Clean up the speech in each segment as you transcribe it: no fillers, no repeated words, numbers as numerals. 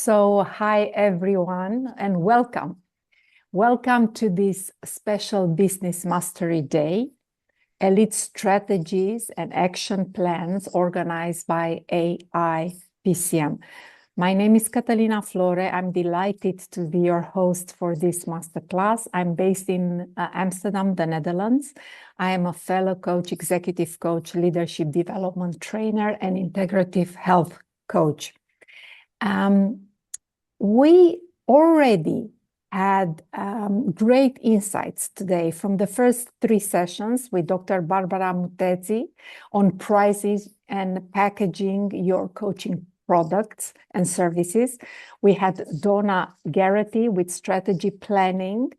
So hi everyone and welcome. Welcome to this special Business Mastery Day, Elite Strategies and Action Plans organized by IAPC&M. My name is Catalina Flore. I'm delighted to be your host for this masterclass. I'm based in Amsterdam, the Netherlands. I am a fellow coach, executive coach, leadership development trainer, and integrative health coach. We already had great insights today from the first 3 sessions with Dr. Barbara Mutezi on prices and packaging your coaching products and services. We had Donna Garrity with strategy planning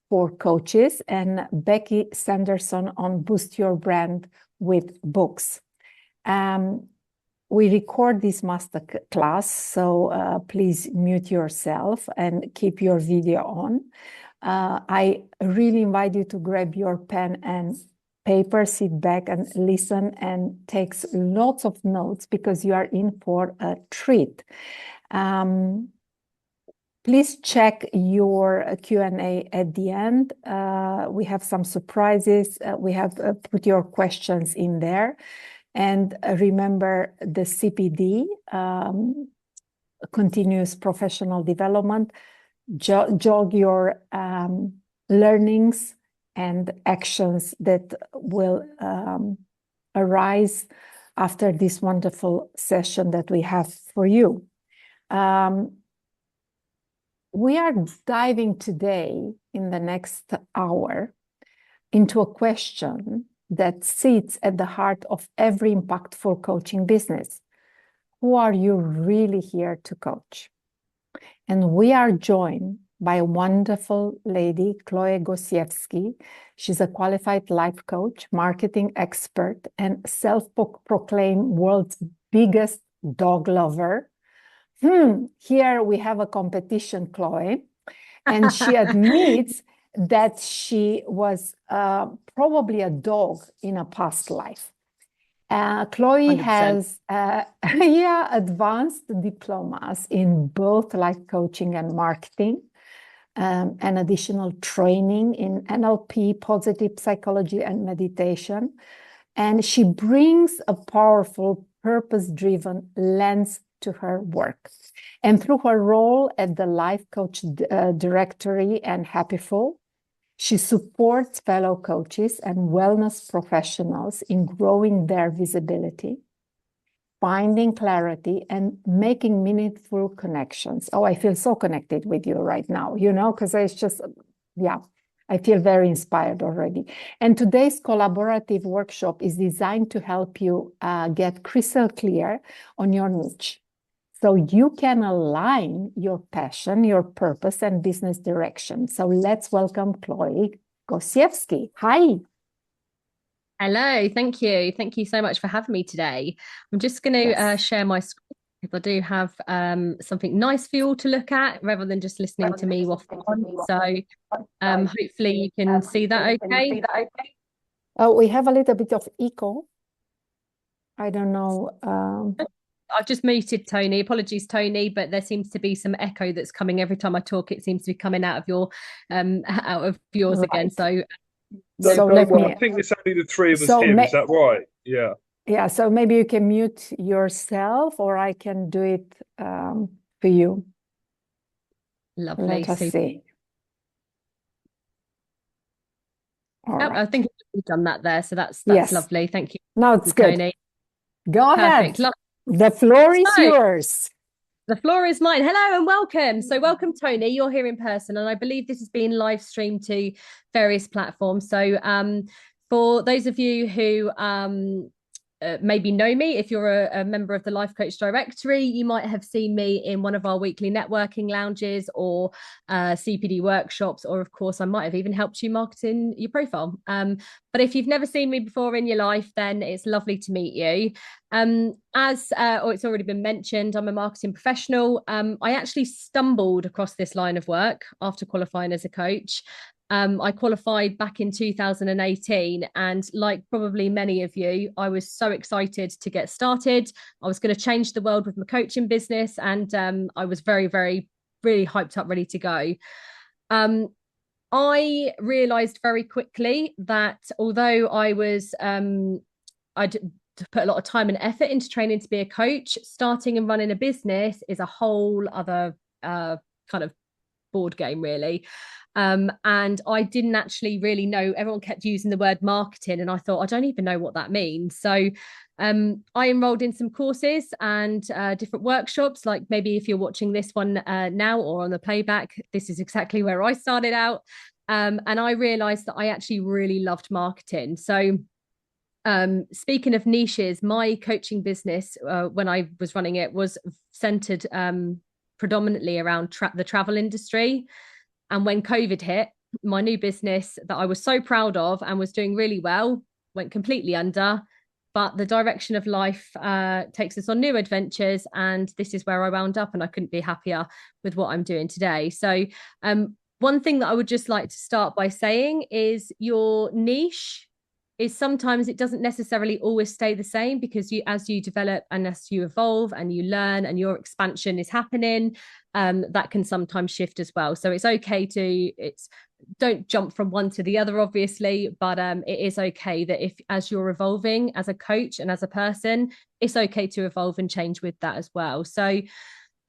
for coaches and Becky Sanderson on boost your brand with books. We record this master class, so please mute yourself and keep your video on. I really invite you to grab your pen and paper, sit back and listen and take lots of notes because you are in for a treat. Please check your Q&A at the end. We have some surprises. We have put your questions in there. And remember the CPD, continuous professional development, jog your learnings and actions that will arise after this wonderful session that we have for you. We are diving today in the next hour into a question that sits at the heart of every impactful coaching business. Who are you really here to coach? And we are joined by a wonderful lady, Chloe Gosiewski. She's a qualified life coach, marketing expert, and self-proclaimed world's biggest dog lover. Here we have a competition, Chloe, and she admits that she was probably a dog in a past life. Chloe 100%. Has advanced diplomas in both life coaching and marketing, and additional training in NLP, positive psychology, and meditation. And she brings a powerful, purpose-driven lens to her work. And through her role at the Life Coach Directory and Happyful, she supports fellow coaches and wellness professionals in growing their visibility, finding clarity, and making meaningful connections. Oh, I feel so connected with you right now, because it's just, I feel very inspired already. And today's collaborative workshop is designed to help you get crystal clear on your niche, so you can align your passion, your purpose, and business direction. So let's welcome Chloe Gosiewski. Hi. Hello, thank you. Thank you so much for having me today. I'm just going to share my screen because I do have something nice for you all to look at rather than just listening to me waffle on. So hopefully you can see that okay. Oh, we have a little bit of echo. I don't know. I've just muted Tony. Apologies, Tony, but there seems to be some echo that's coming every time I talk. It seems to be coming out of yours right. Again. So I think it's only the 3 of us here. Is that right? Yeah. Yeah. So maybe you can mute yourself, or I can do it for you. Lovely. Let us see. Right. I think we've done that there. So that's lovely. Thank you. No, it's good. Tony. Go ahead. The floor is yours. The floor is mine. Hello and welcome. So welcome, Tony. You're here in person, and I believe this is being live streamed to various platforms. So for those of you who maybe know me, if you're a member of the Life Coach Directory, you might have seen me in one of our weekly networking lounges or CPD workshops, or of course I might have even helped you marketing your profile. But if you've never seen me before in your life, then it's lovely to meet you. As it's already been mentioned, I'm a marketing professional. I actually stumbled across this line of work after qualifying as a coach. I qualified back in 2018, and like probably many of you, I was so excited to get started. I was going to change the world with my coaching business, and I was very, very, really hyped up, ready to go. I realized very quickly that although I'd put a lot of time and effort into training to be a coach, starting and running a business is a whole other kind of board game, really. And I didn't actually really know. Everyone kept using the word marketing, and I thought, I don't even know what that means. So I enrolled in some courses and different workshops. Like maybe if you're watching this one now or on the playback, this is exactly where I started out. And I realized that I actually really loved marketing. So speaking of niches, my coaching business, when I was running it, was centered predominantly around the travel industry. And when COVID hit, my new business that I was so proud of and was doing really well went completely under. But the direction of life takes us on new adventures. And this is where I wound up, and I couldn't be happier with what I'm doing today. So one thing that I would just like to start by saying is your niche is sometimes it doesn't necessarily always stay the same, because as you develop and as you evolve and you learn and your expansion is happening, that can sometimes shift as well. So it's okay don't jump from one to the other, obviously, but it is okay that as you're evolving as a coach and as a person, it's okay to evolve and change with that as well. So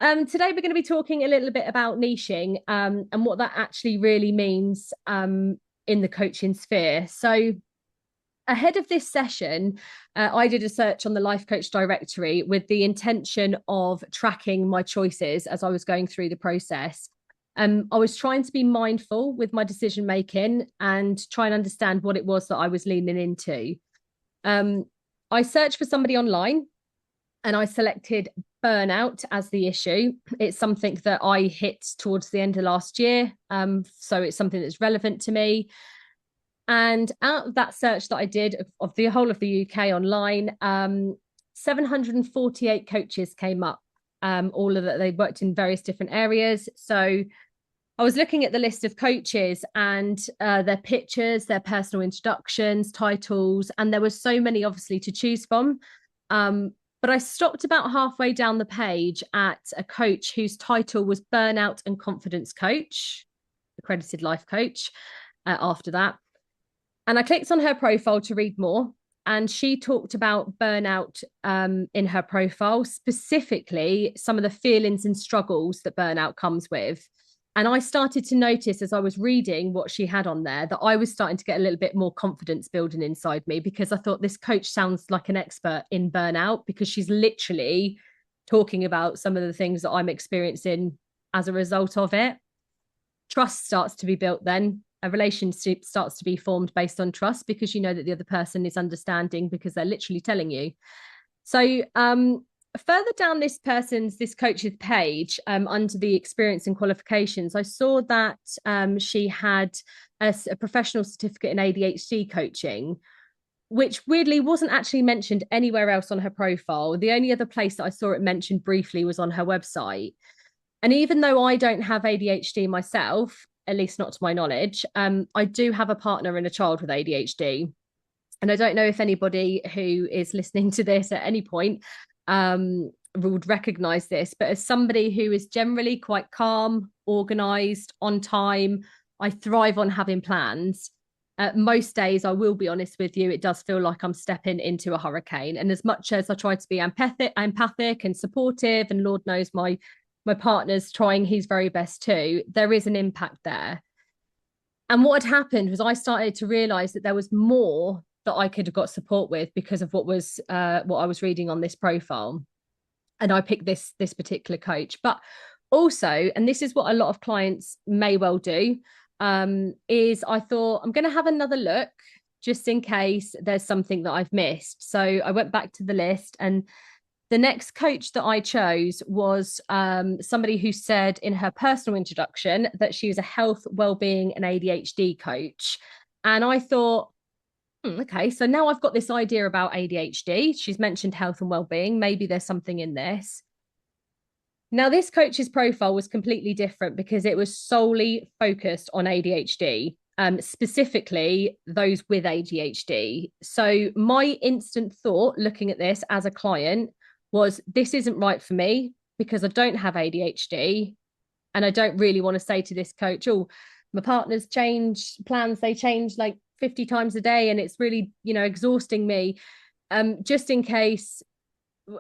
today we're going to be talking a little bit about niching and what that actually really means in the coaching sphere. So ahead of this session, I did a search on the Life Coach directory with the intention of tracking my choices as I was going through the process. I was trying to be mindful with my decision making and try and understand what it was that I was leaning into. I searched for somebody online and I selected burnout as the issue. It's something that I hit towards the end of last year. So it's something that's relevant to me. And out of that search that I did of the whole of the UK online, 748 coaches came up, all of that. They worked in various different areas. So I was looking at the list of coaches and their pictures, their personal introductions, titles, and there were so many obviously to choose from. But I stopped about halfway down the page at a coach whose title was Burnout and Confidence Coach, accredited life coach, after that. And I clicked on her profile to read more. And she talked about burnout in her profile, specifically some of the feelings and struggles that burnout comes with. And I started to notice as I was reading what she had on there that I was starting to get a little bit more confidence building inside me, because I thought this coach sounds like an expert in burnout, because she's literally talking about some of the things that I'm experiencing as a result of it. Trust starts to be built then. A relationship starts to be formed based on trust, because you know that the other person is understanding because they're literally telling you. So further down this coach's page, under the experience and qualifications, I saw that she had a professional certificate in ADHD coaching, which weirdly wasn't actually mentioned anywhere else on her profile. The only other place that I saw it mentioned briefly was on her website. And even though I don't have ADHD myself, at least not to my knowledge, I do have a partner and a child with ADHD. And I don't know if anybody who is listening to this at any point would recognize this, but as somebody who is generally quite calm, organized, on time, I thrive on having plans. Most days, I will be honest with you, it does feel like I'm stepping into a hurricane. And as much as I try to be empathic and supportive, and Lord knows my partner's trying his very best too, there is an impact there. And what had happened was I started to realize that there was more that I could have got support with because of what I was reading on this profile. And I picked this particular coach. But also, and this is what a lot of clients may well do, is I thought I'm going to have another look just in case there's something that I've missed. So I went back to the list, and the next coach that I chose was somebody who said in her personal introduction that she was a health, wellbeing and ADHD coach. And I thought, okay, so now I've got this idea about ADHD. She's mentioned health and wellbeing. Maybe there's something in this. Now, this coach's profile was completely different because it was solely focused on ADHD. specifically those with ADHD. So my instant thought looking at this as a client was, this isn't right for me because I don't have ADHD. And I don't really want to say to this coach, oh, my partner's change plans, they change like 50 times a day and it's really, exhausting me. Just in case,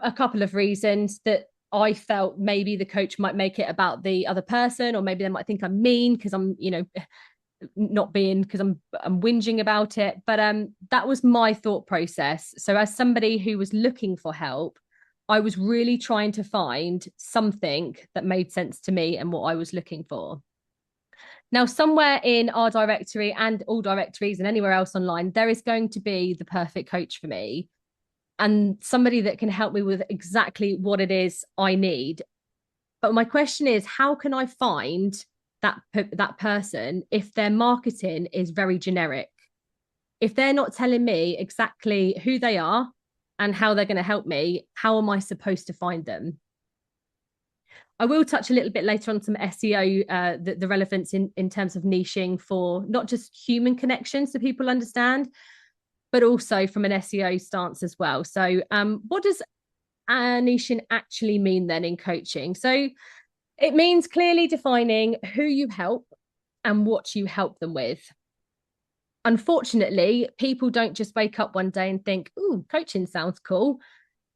a couple of reasons that I felt maybe the coach might make it about the other person, or maybe they might think I'm mean because I'm, not being, because I'm whinging about it. But that was my thought process. So as somebody who was looking for help, I was really trying to find something that made sense to me and what I was looking for. Now, somewhere in our directory and all directories and anywhere else online, there is going to be the perfect coach for me and somebody that can help me with exactly what it is I need. But my question is, how can I find that person if their marketing is very generic? If they're not telling me exactly who they are and how they're going to help me, how am I supposed to find them? I will touch a little bit later on some SEO, the relevance in terms of niching for not just human connections so people understand, but also from an SEO stance as well. So what does niching actually mean then in coaching? So it means clearly defining who you help and what you help them with. Unfortunately, people don't just wake up one day and think, ooh, coaching sounds cool.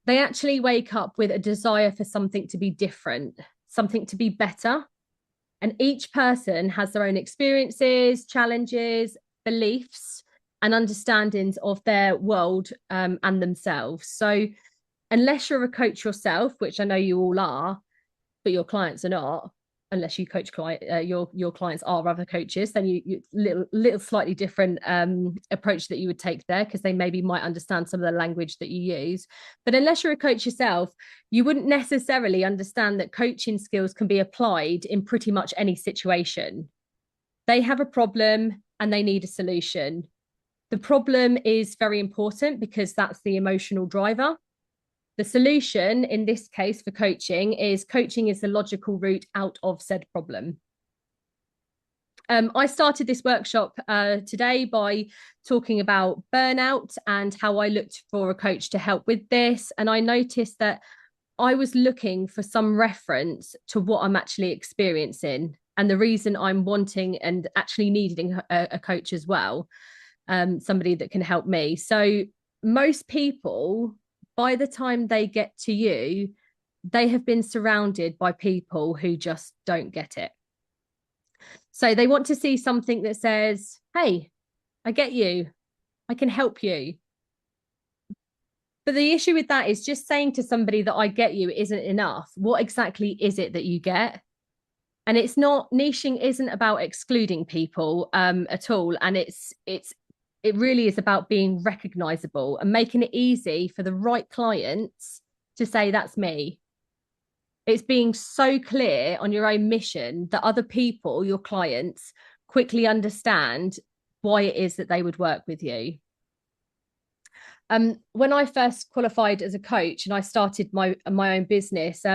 They actually wake up with a desire for something to be different, something to be better. And each person has their own experiences, challenges, beliefs, and understandings of their world and themselves. So unless you're a coach yourself, which I know you all are, but your clients are not, unless you coach your clients are other coaches, then you little slightly different approach that you would take there, because they maybe might understand some of the language that you use. But unless you're a coach yourself, you wouldn't necessarily understand that coaching skills can be applied in pretty much any situation. They have a problem and they need a solution. The problem is very important because that's the emotional driver. The solution in this case for coaching is the logical route out of said problem. I started this workshop today by talking about burnout and how I looked for a coach to help with this. And I noticed that I was looking for some reference to what I'm actually experiencing and the reason I'm wanting and actually needing a coach as well, somebody that can help me. So most people, by the time they get to you, they have been surrounded by people who just don't get it. So they want to see something that says, hey, I get you, I can help you. But the issue with that is just saying to somebody that I get you isn't enough. What exactly is it that you get? And it's not, niching isn't about excluding people at all. And it really is about being recognizable and making it easy for the right clients to say, that's me. It's being so clear on your own mission that other people, your clients, quickly understand why it is that they would work with you. When I first qualified as a coach and I started my own business,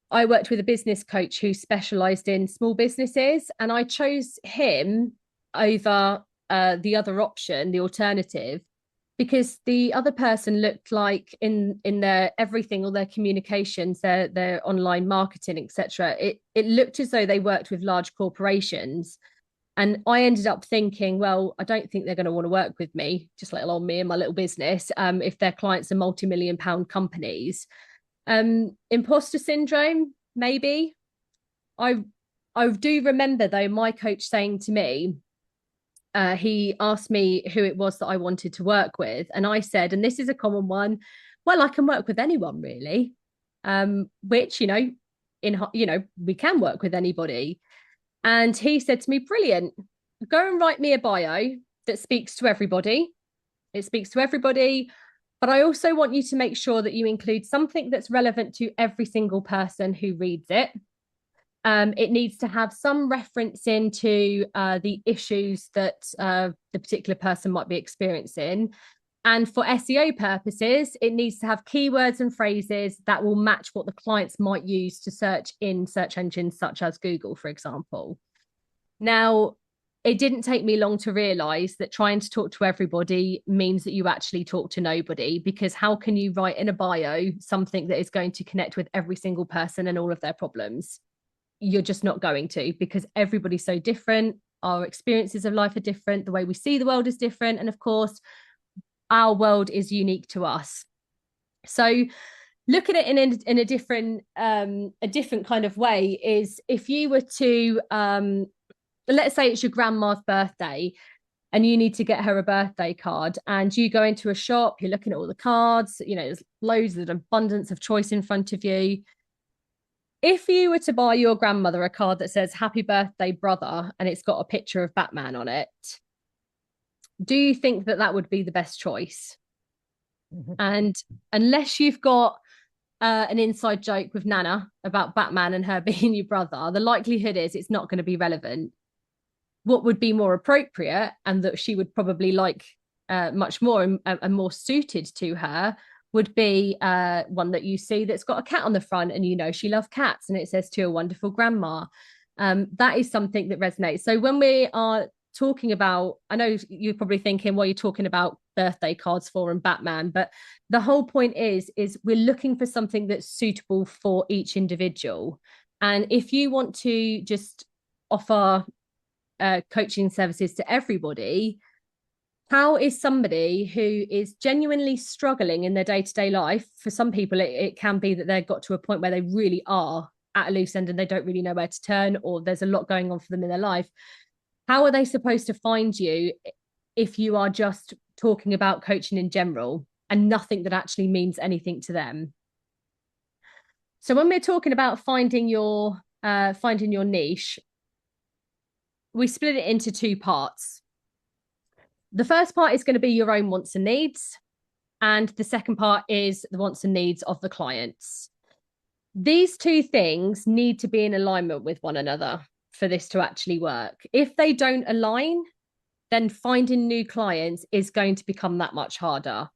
I worked with a business coach who specialized in small businesses, and I chose him over the other option, the alternative, because the other person looked like in their everything, all their communications, their online marketing, etc. It looked as though they worked with large corporations. And I ended up thinking, well, I don't think they're going to want to work with me, just let alone me and my little business, if their clients are multi-million-pound companies. Imposter syndrome, maybe. I do remember, though, my coach saying to me, he asked me who it was that I wanted to work with. And I said, and this is a common one, well, I can work with anyone, really, which, we can work with anybody. And he said to me, brilliant, go and write me a bio that speaks to everybody. It speaks to everybody. But I also want you to make sure that you include something that's relevant to every single person who reads it. It needs to have some reference into the issues that the particular person might be experiencing. And for SEO purposes, it needs to have keywords and phrases that will match what the clients might use to search in search engines such as Google, for example. Now, it didn't take me long to realize that trying to talk to everybody means that you actually talk to nobody, because how can you write in a bio something that is going to connect with every single person and all of their problems? You're just not going to, because everybody's so different. Our experiences of life are different. The way we see the world is different. And of course, our world is unique to us. So look at it in a different kind of way is, if you were to, let's say it's your grandma's birthday and you need to get her a birthday card, and you go into a shop, you're looking at all the cards, you know, there's loads of abundance of choice in front of you. If you were to buy your grandmother a card that says happy birthday brother and it's got a picture of Batman on it, do you think that that would be the best choice? Mm-hmm. And unless you've got an inside joke with Nana about Batman and her being your brother, the likelihood is it's not going to be relevant. What would be more appropriate, and that she would probably like much more and more suited to her, would be one that you see that's got a cat on the front, and you know she loves cats, and it says to a wonderful grandma. That is something that resonates. So when we are talking about, I know you're probably thinking, well, you're talking about birthday cards for and Batman, but the whole point is we're looking for something that's suitable for each individual. And if you want to just offer coaching services to everybody, how is somebody who is genuinely struggling in their day-to-day life, for some people it can be that they've got to a point where they really are at a loose end and they don't really know where to turn, or there's a lot going on for them in their life, how are they supposed to find you if you are just talking about coaching in general and nothing that actually means anything to them? So when we're talking about finding your niche, we split it into two parts. The first part is going to be your own wants and needs, and the second part is the wants and needs of the clients. These two things need to be in alignment with one another for this to actually work. If they don't align, then finding new clients is going to become that much harder.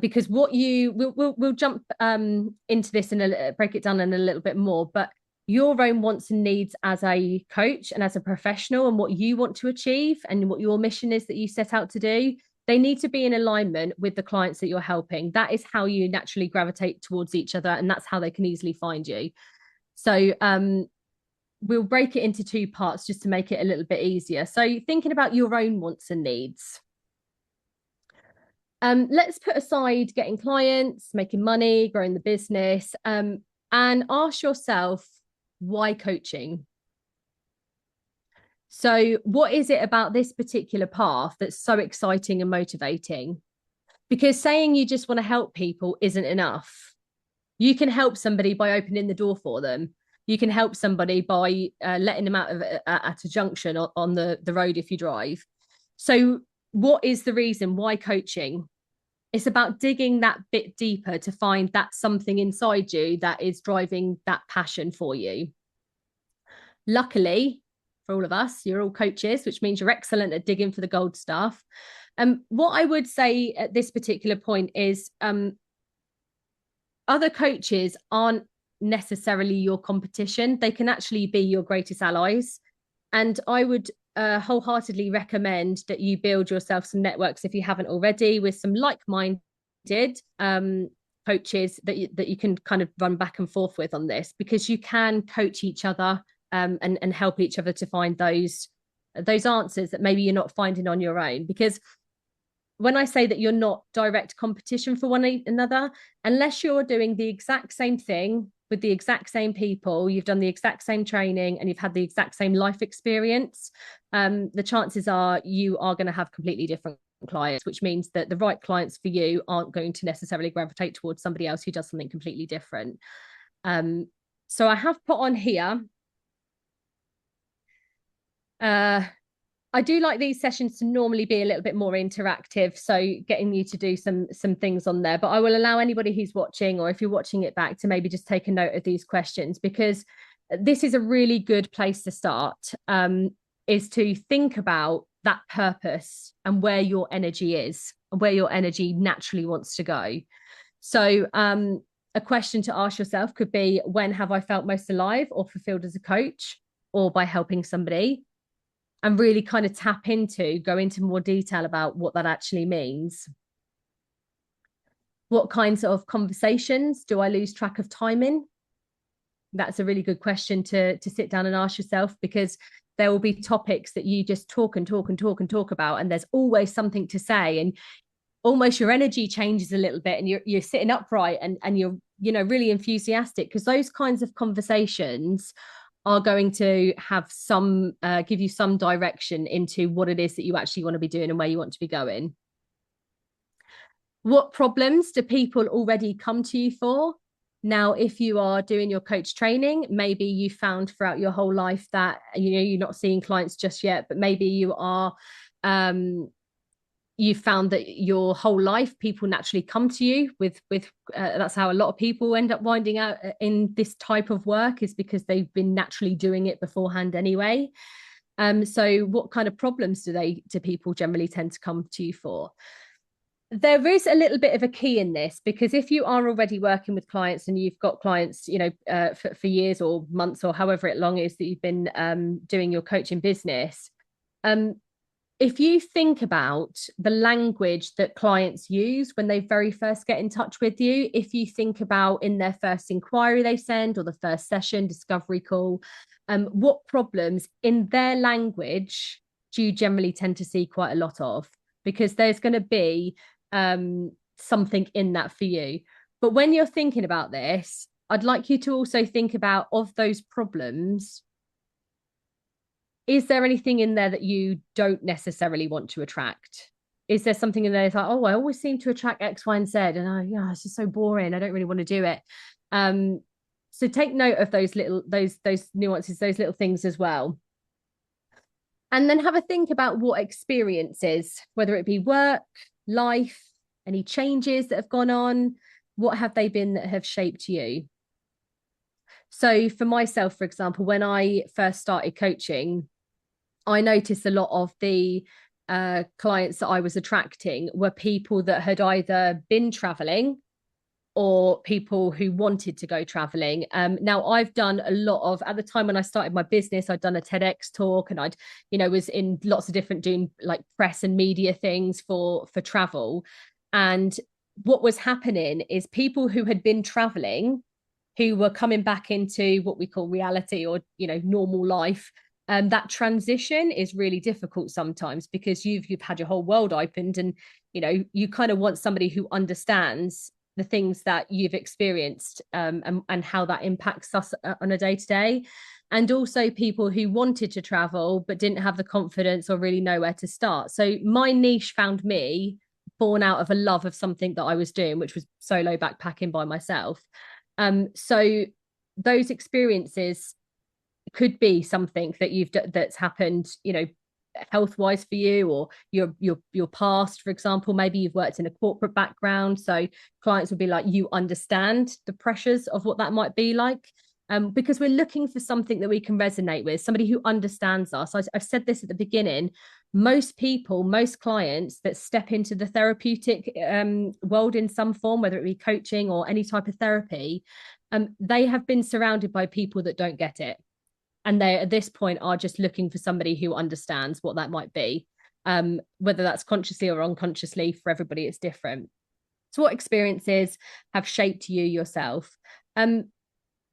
Because what we'll jump into this and break it down in a little bit more, but your own wants and needs as a coach and as a professional, and what you want to achieve and what your mission is that you set out to do, they need to be in alignment with the clients that you're helping. That is how you naturally gravitate towards each other, and that's how they can easily find you. So we'll break it into two parts just to make it a little bit easier. So thinking about your own wants and needs. Let's put aside getting clients, making money, growing the business, and ask yourself, why coaching? So what is it about this particular path that's so exciting and motivating? Because saying you just want to help people isn't enough. You can help somebody by opening the door for them. You can help somebody by letting them out of at a junction on the road if you drive. So what is the reason why coaching? It's about digging that bit deeper to find that something inside you that is driving that passion for you. Luckily, for all of us, you're all coaches, which means you're excellent at digging for the gold stuff. What I would say at this particular point is other coaches aren't necessarily your competition. They can actually be your greatest allies. And I would wholeheartedly recommend that you build yourself some networks, if you haven't already, with some like-minded coaches that you can kind of run back and forth with on this, because you can coach each other and help each other to find those answers that maybe you're not finding on your own. Because when I say that you're not direct competition for one another, unless you're doing the exact same thing with the exact same people, you've done the exact same training, and you've had the exact same life experience, the chances are you are going to have completely different clients, which means that the right clients for you aren't going to necessarily gravitate towards somebody else who does something completely different. So I have put on here, I do like these sessions to normally be a little bit more interactive, so getting you to do some things on there, but I will allow anybody who's watching, or if you're watching it back, to maybe just take a note of these questions, because this is a really good place to start, is to think about that purpose and where your energy is and where your energy naturally wants to go. So a question to ask yourself could be, when have I felt most alive or fulfilled as a coach or by helping somebody? and really kind of go into more detail about what that actually means. What kinds of conversations do I lose track of time in? That's a really good question to sit down and ask yourself, because there will be topics that you just talk about, and there's always something to say, and almost your energy changes a little bit, and you're sitting upright and you're really enthusiastic, because those kinds of conversations are going to have give you some direction into what it is that you actually want to be doing and where you want to be going. What problems do people already come to you for? Now, if you are doing your coach training, maybe you found throughout your whole life that, you're not seeing clients just yet, but maybe you are, you found that your whole life people naturally come to you with that's how a lot of people end up winding out in this type of work, is because they've been naturally doing it beforehand anyway. So what kind of problems do people generally tend to come to you for? There is a little bit of a key in this, because if you are already working with clients and you've got clients, for years or months or however long it is that you've been doing your coaching business, if you think about the language that clients use when they very first get in touch with you, if you think about in their first inquiry they send, or the first session, discovery call, what problems in their language do you generally tend to see quite a lot of? Because there's going to be something in that for you. But when you're thinking about this, I'd like you to also think about, of those problems, is there anything in there that you don't necessarily want to attract? Is there something in there that's like, oh, I always seem to attract X, Y, and Z, and it's just so boring, I don't really want to do it. So take note of those nuances, those little things as well. And then have a think about what experiences, whether it be work, life, any changes that have gone on, what have they been that have shaped you? So for myself, for example, when I first started coaching, I noticed a lot of the clients that I was attracting were people that had either been traveling or people who wanted to go traveling. Now I've done a lot of, at the time when I started my business, I'd done a TEDx talk, and I'd, was in lots of different, doing like press and media things for travel. And what was happening is people who had been traveling, who were coming back into what we call reality, or, normal life. That transition is really difficult sometimes, because you've had your whole world opened, and, you kind of want somebody who understands the things that you've experienced, and how that impacts us on a day-to-day. And also people who wanted to travel but didn't have the confidence or really know where to start. So my niche found me born out of a love of something that I was doing, which was solo backpacking by myself. So those experiences could be something that that's happened, health-wise for you, or your past. For example, maybe you've worked in a corporate background, so clients would be like, you understand the pressures of what that might be like, because we're looking for something that we can resonate with, somebody who understands us. I've said this at the beginning. Most clients that step into the therapeutic world in some form, whether it be coaching or any type of therapy, they have been surrounded by people that don't get it. And they, at this point, are just looking for somebody who understands what that might be, whether that's consciously or unconsciously. For everybody, it's different. So what experiences have shaped you yourself?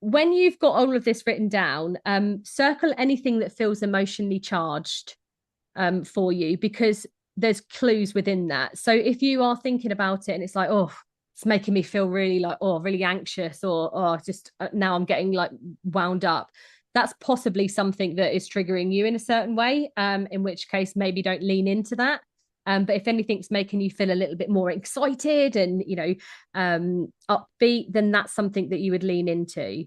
When you've got all of this written down, circle anything that feels emotionally charged for you, because there's clues within that. So if you are thinking about it and it's like, oh, it's making me feel really like, oh, really anxious, or just now I'm getting like wound up, that's possibly something that is triggering you in a certain way, in which case maybe don't lean into that. But if anything's making you feel a little bit more excited and, upbeat, then that's something that you would lean into.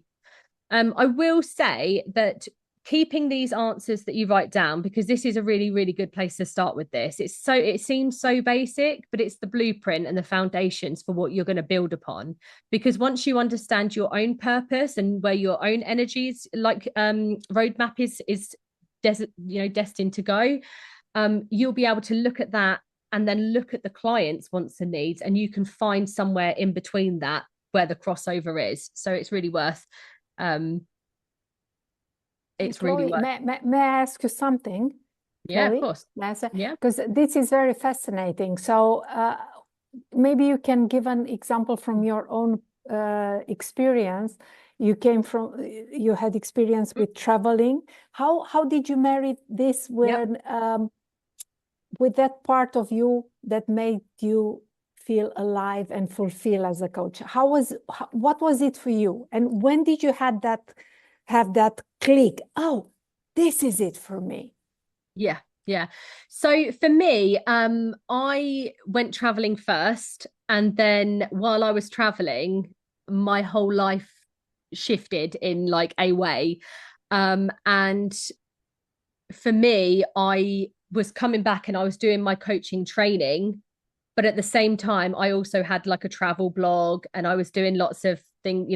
I will say that keeping these answers that you write down, because this is a really, really good place to start with this. It seems so basic, but it's the blueprint and the foundations for what you're going to build upon. Because once you understand your own purpose and where your own energies, like roadmap is destined to go, you'll be able to look at that and then look at the client's wants and needs, and you can find somewhere in between that where the crossover is. So it's really worth Chloe, may I ask you something? Yeah, Chloe? of course. Yeah. Because this is very fascinating. So maybe you can give an example from your own experience. You had experience with traveling. How did you marry this with that part of you that made you feel alive and fulfill as a coach? What was it for you? And when did you have that click? Oh, this is it for me. Yeah. So for me, I went traveling first, and then while I was traveling, my whole life shifted in like a way. And for me, I was coming back and I was doing my coaching training, but at the same time, I also had like a travel blog, and I was doing lots of things,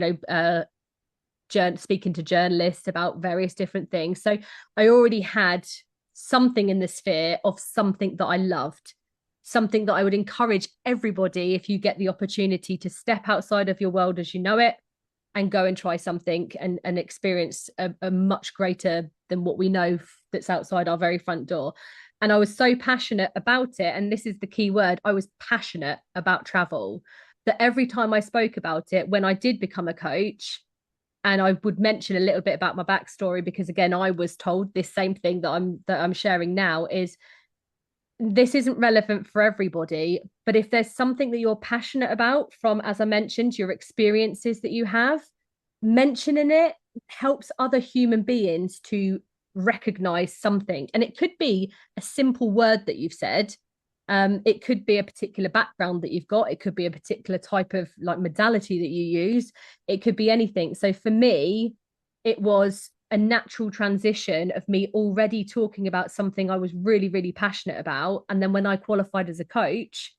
speaking to journalists about various different things. So I already had something in the sphere of something that I loved, something that I would encourage everybody, if you get the opportunity, to step outside of your world as you know it and go and try something and experience a much greater than what we know that's outside our very front door. And I was so passionate about it. And this is the key word. I was passionate about travel, that every time I spoke about it, when I did become a coach, and I would mention a little bit about my backstory, because again, I was told this same thing that I'm sharing now, is this isn't relevant for everybody, but if there's something that you're passionate about, from, as I mentioned, your experiences that you have, mentioning it helps other human beings to recognize something. And it could be a simple word that you've said. It could be a particular background that you've got. It could be a particular type of like modality that you use. It could be anything. So for me, it was a natural transition of me already talking about something I was really, really passionate about. And then when I qualified as a coach,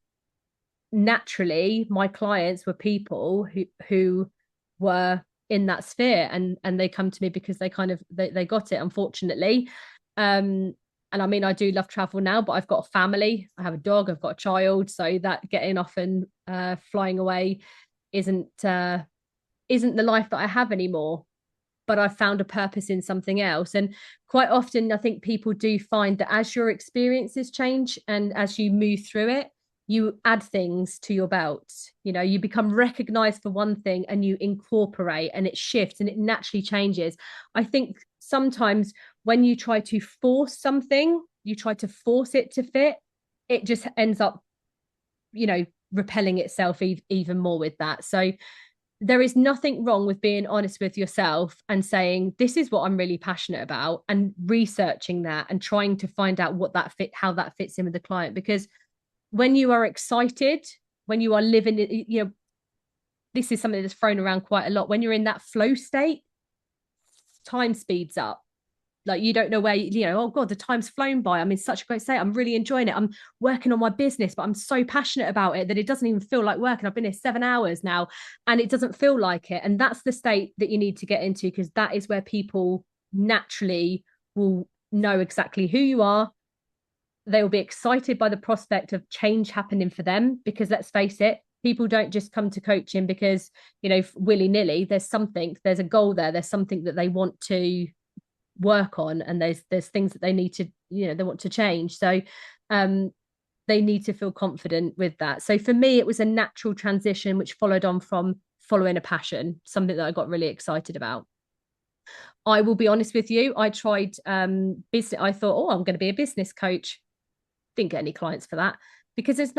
naturally my clients were people who were in that sphere, and they come to me because they got it, unfortunately. And I mean, I do love travel now, but I've got a family, I have a dog, I've got a child, so that getting off and flying away isn't the life that I have anymore. But I've found a purpose in something else. And quite often, I think people do find that as your experiences change and as you move through it, you add things to your belt. You become recognized for one thing and you incorporate, and it shifts and it naturally changes. I think sometimes when you try to force something, you try to force it to fit, it just ends up, repelling itself even more with that. So there is nothing wrong with being honest with yourself and saying, this is what I'm really passionate about, and researching that and trying to find out how that fits in with the client. Because when you are excited, when you are living, this is something that's thrown around quite a lot. When you're in that flow state, time speeds up. Like, you don't know where, oh God, the time's flown by. I'm in such a great state. I'm really enjoying it. I'm working on my business, but I'm so passionate about it that it doesn't even feel like working. I've been here 7 hours now and it doesn't feel like it. And that's the state that you need to get into, because that is where people naturally will know exactly who you are. They will be excited by the prospect of change happening for them, because let's face it, people don't just come to coaching because, willy-nilly. There's a goal there. There's something that they want to work on, and there's things that they need to, they want to change. So they need to feel confident with that. So for me, it was a natural transition which followed on from following a passion, something that I got really excited about. I will be honest with you, I tried business. I thought, oh, I'm going to be a business coach. Didn't get any clients for that, because it's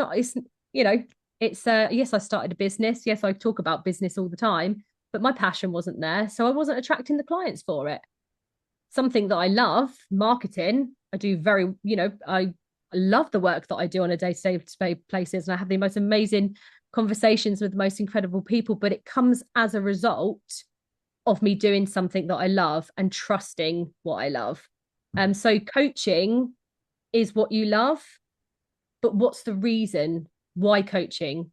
yes, I started a business, yes, I talk about business all the time, but my passion wasn't there, so I wasn't attracting the clients for it. Something that I love, marketing, I do very, I love the work that I do on a day-to-day basis, and I have the most amazing conversations with the most incredible people, but it comes as a result of me doing something that I love and trusting what I love. So coaching is what you love, but what's the reason why coaching?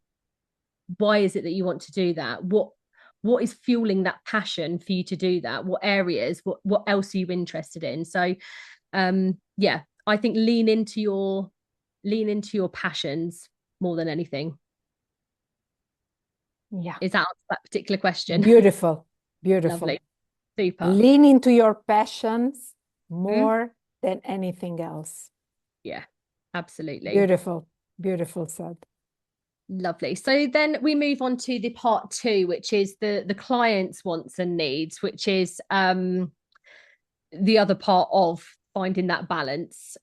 Why is it that you want to do that? What is fueling that passion for you to do that? What areas, what else are you interested in? So I think lean into your passions more than anything. Yeah. Is that particular question? Beautiful. Lovely. Super. Lean into your passions more than anything else. Yeah, absolutely. Beautiful said. Lovely. So then we move on to the part 2, which is the client's wants and needs, which is the other part of finding that balance.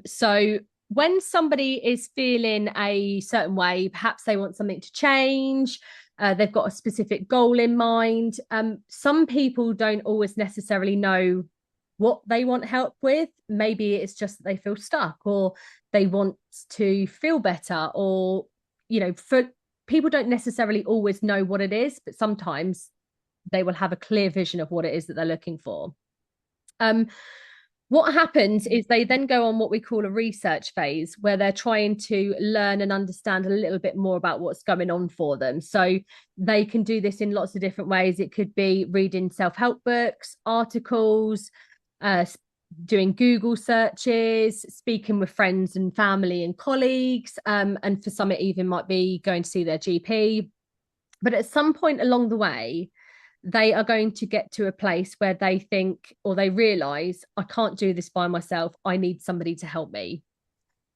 So when somebody is feeling a certain way, perhaps they want something to change, they've got a specific goal in mind. Some people don't always necessarily know what they want help with. Maybe it's just that they feel stuck, or they want to feel better, or, you know, for people don't necessarily always know what it is, but sometimes they will have a clear vision of what it is that they're looking for. What happens is they then go on what we call a research phase, where they're trying to learn and understand a little bit more about what's going on for them. So they can do this in lots of different ways. It could be reading self-help books, articles, doing Google searches, speaking with friends and family and colleagues, and for some it even might be going to see their GP. But at some point along the way, they are going to get to a place where they think, or they realize, I can't do this by myself. I need somebody to help me.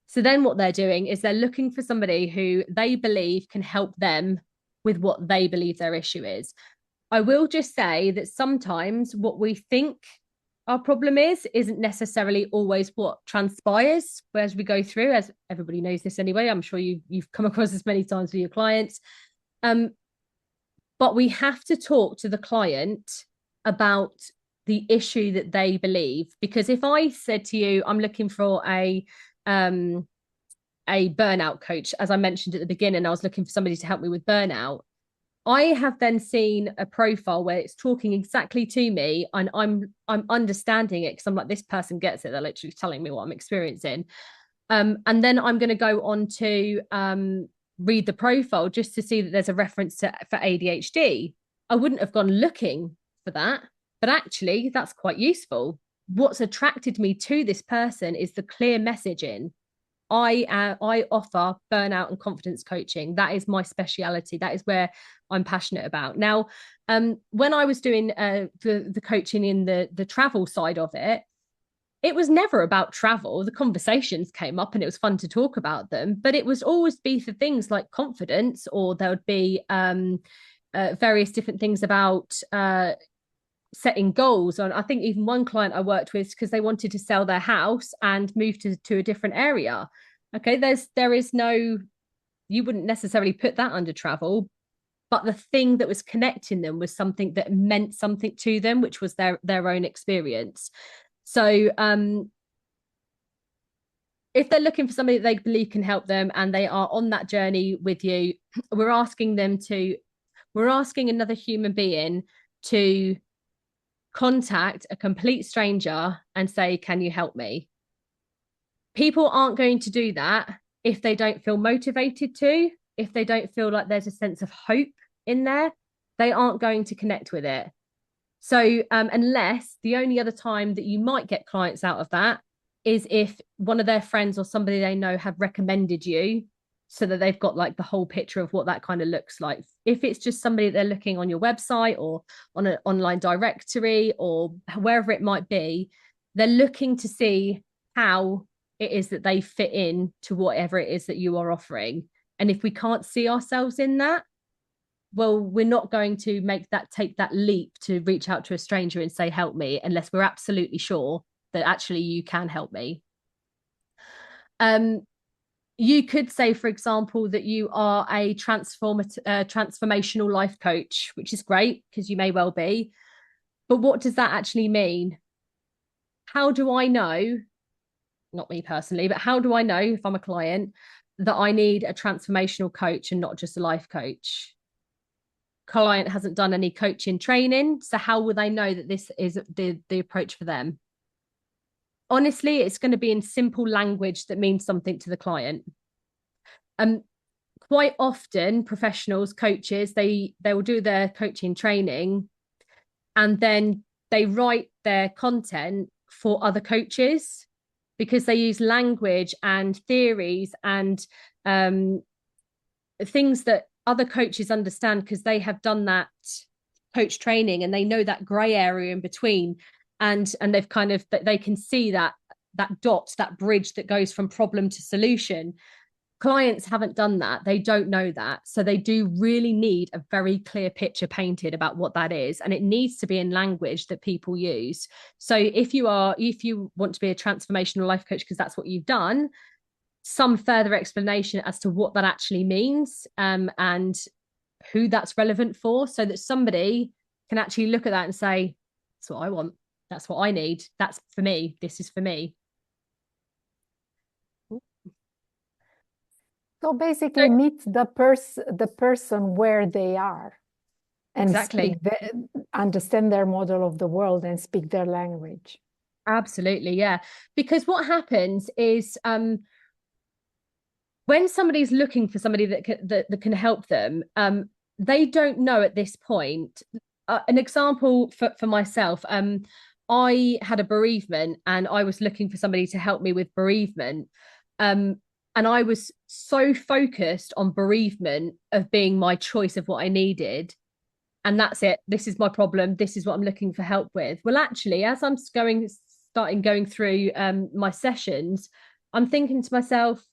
So then what they're doing is they're looking for somebody who they believe can help them with what they believe their issue is. I will just say that sometimes what we think our problem isn't necessarily always what transpires as we go through, as everybody knows this anyway. I'm sure you've come across this many times with your clients. But we have to talk to the client about the issue that they believe. Because if I said to you, I'm looking for a burnout coach, as I mentioned at the beginning, I was looking for somebody to help me with burnout. I have then seen a profile where it's talking exactly to me, and I'm understanding it because I'm like, this person gets it. They're literally telling me what I'm experiencing. And then I'm going to go on to read the profile just to see that there's a reference for ADHD. I wouldn't have gone looking for that, but actually that's quite useful. What's attracted me to this person is the clear messaging. I offer burnout and confidence coaching. That is my speciality. That is where I'm passionate about. Now, when I was doing the coaching in the travel side of it, it was never about travel. The conversations came up and it was fun to talk about them, but it was always be for things like confidence, or there would be various different things about setting goals. And I think even one client I worked with, because they wanted to sell their house and move to a different area. Okay, there is no, you wouldn't necessarily put that under travel, but the thing that was connecting them was something that meant something to them, which was their own experience. So if they're looking for somebody that they believe can help them and they are on that journey with you, we're asking another human being to contact a complete stranger and say, can you help me? People aren't going to do that if they don't feel motivated to, if they don't feel like there's a sense of hope in there, they aren't going to connect with it. So unless the only other time that you might get clients out of that is if one of their friends or somebody they know have recommended you, so that they've got like the whole picture of what that kind of looks like. If it's just somebody they're looking on your website or on an online directory or wherever it might be, they're looking to see how it is that they fit in to whatever it is that you are offering. And if we can't see ourselves in that, well, we're not going to take that leap to reach out to a stranger and say, help me, unless we're absolutely sure that actually you can help me. You could say, for example, that you are a transformational life coach, which is great because you may well be. But what does that actually mean? How do I know, not me personally, but how do I know if I'm a client that I need a transformational coach and not just a life coach? Client hasn't done any coaching training, so how will they know that this is the approach for them? Honestly, it's going to be in simple language that means something to the client. Quite often, professionals, coaches, they will do their coaching training and then they write their content for other coaches because they use language and theories and things that other coaches understand because they have done that coach training and they know that grey area in between, and they've kind of, they can see that that bridge that goes from problem to solution. Clients haven't done that. They don't know that. So they do really need a very clear picture painted about what that is. And it needs to be in language that people use. So if you want to be a transformational life coach, because that's what you've done, some further explanation as to what that actually means, and who that's relevant for, so that somebody can actually look at that and say, that's what I want. That's what I need. That's for me. This is for me. So basically meet the person where they are, and exactly understand their model of the world and speak their language. Absolutely, yeah. Because what happens is when somebody's looking for somebody that can help them, they don't know at this point. An example for myself, I had a bereavement and I was looking for somebody to help me with bereavement. And I was so focused on bereavement of being my choice of what I needed. And that's it. This is my problem. This is what I'm looking for help with. Well, actually, as I'm starting going through my sessions, I'm thinking to myself,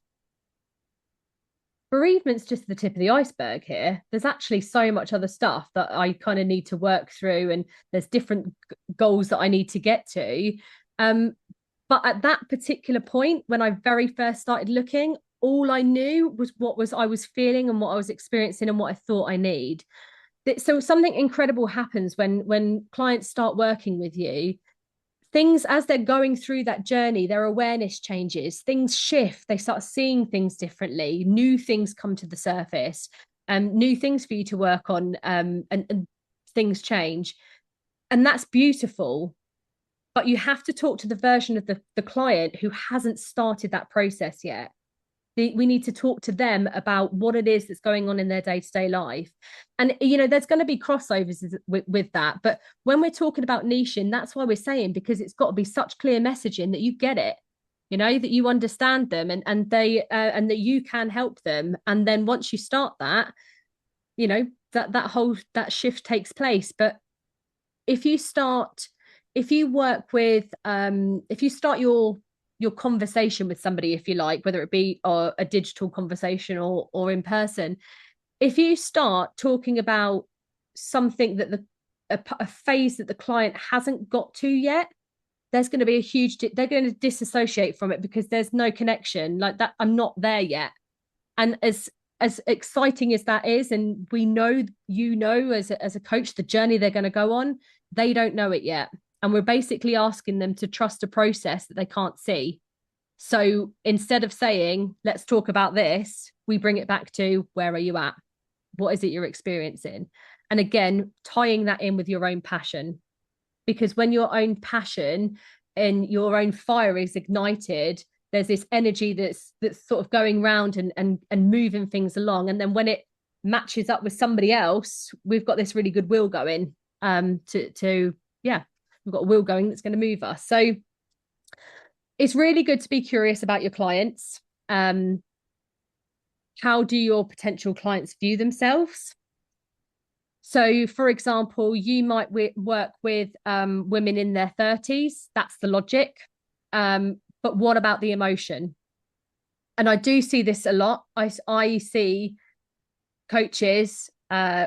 bereavement's just the tip of the iceberg here. There's actually so much other stuff that I kind of need to work through, and there's different goals that I need to get to. But at that particular point, when I very first started looking, all I knew was what I was feeling and what I was experiencing and what I thought I need. So something incredible happens when clients start working with you. Things, as they're going through that journey, their awareness changes, things shift, they start seeing things differently, new things come to the surface, new things for you to work on, and things change. And that's beautiful. But you have to talk to the version of the client who hasn't started that process yet. We need to talk to them about what it is that's going on in their day-to-day life. And, there's going to be crossovers with that. But when we're talking about niching, that's why we're saying, because it's got to be such clear messaging that you get it, that you understand them and that you can help them. And then once you start that, that shift takes place. But if you start your conversation with somebody, if you like, whether it be a digital conversation or in person, if you start talking about something that a phase that the client hasn't got to yet, there's going to be they're going to disassociate from it because there's no connection. Like that, I'm not there yet. And as exciting as that is, and we know, as a coach, the journey they're going to go on, they don't know it yet. And we're basically asking them to trust a process that they can't see. So instead of saying, let's talk about this, we bring it back to, where are you at? What is it you're experiencing? And again, tying that in with your own passion. Because when your own passion and your own fire is ignited, there's this energy that's sort of going around and moving things along. And then when it matches up with somebody else, we've got this really good wheel going, we've got a wheel going that's going to move us. So it's really good to be curious about your clients. How do your potential clients view themselves? So, for example, you might work with women in their 30s. That's the logic. But what about the emotion? And I do see this a lot. I see coaches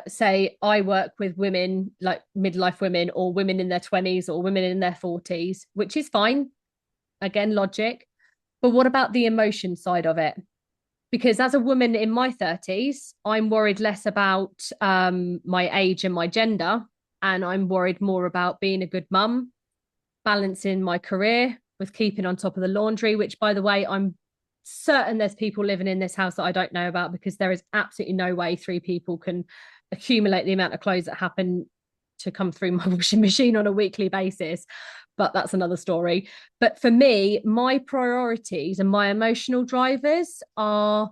say, I work with women, like midlife women, or women in their 20s, or women in their 40s, which is fine. Again, logic. But what about the emotion side of it? Because as a woman in my 30s, I'm worried less about my age and my gender, and I'm worried more about being a good mum, balancing my career with keeping on top of the laundry, which, by the way, I'm certain there's people living in this house that I don't know about, because there is absolutely no way 3 people can accumulate the amount of clothes that happen to come through my washing machine on a weekly basis. But that's another story. But for me, my priorities and my emotional drivers are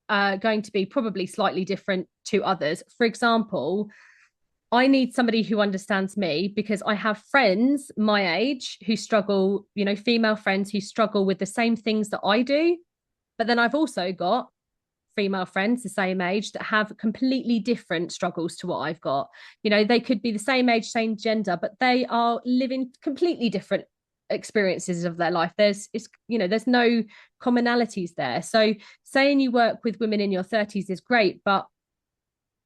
going to be probably slightly different to others. For example, I need somebody who understands me, because I have friends my age who struggle, female friends who struggle with the same things that I do. But then I've also got female friends the same age that have completely different struggles to what I've got. They could be the same age, same gender, but they are living completely different experiences of their life. There's no commonalities there. So saying you work with women in your 30s is great, but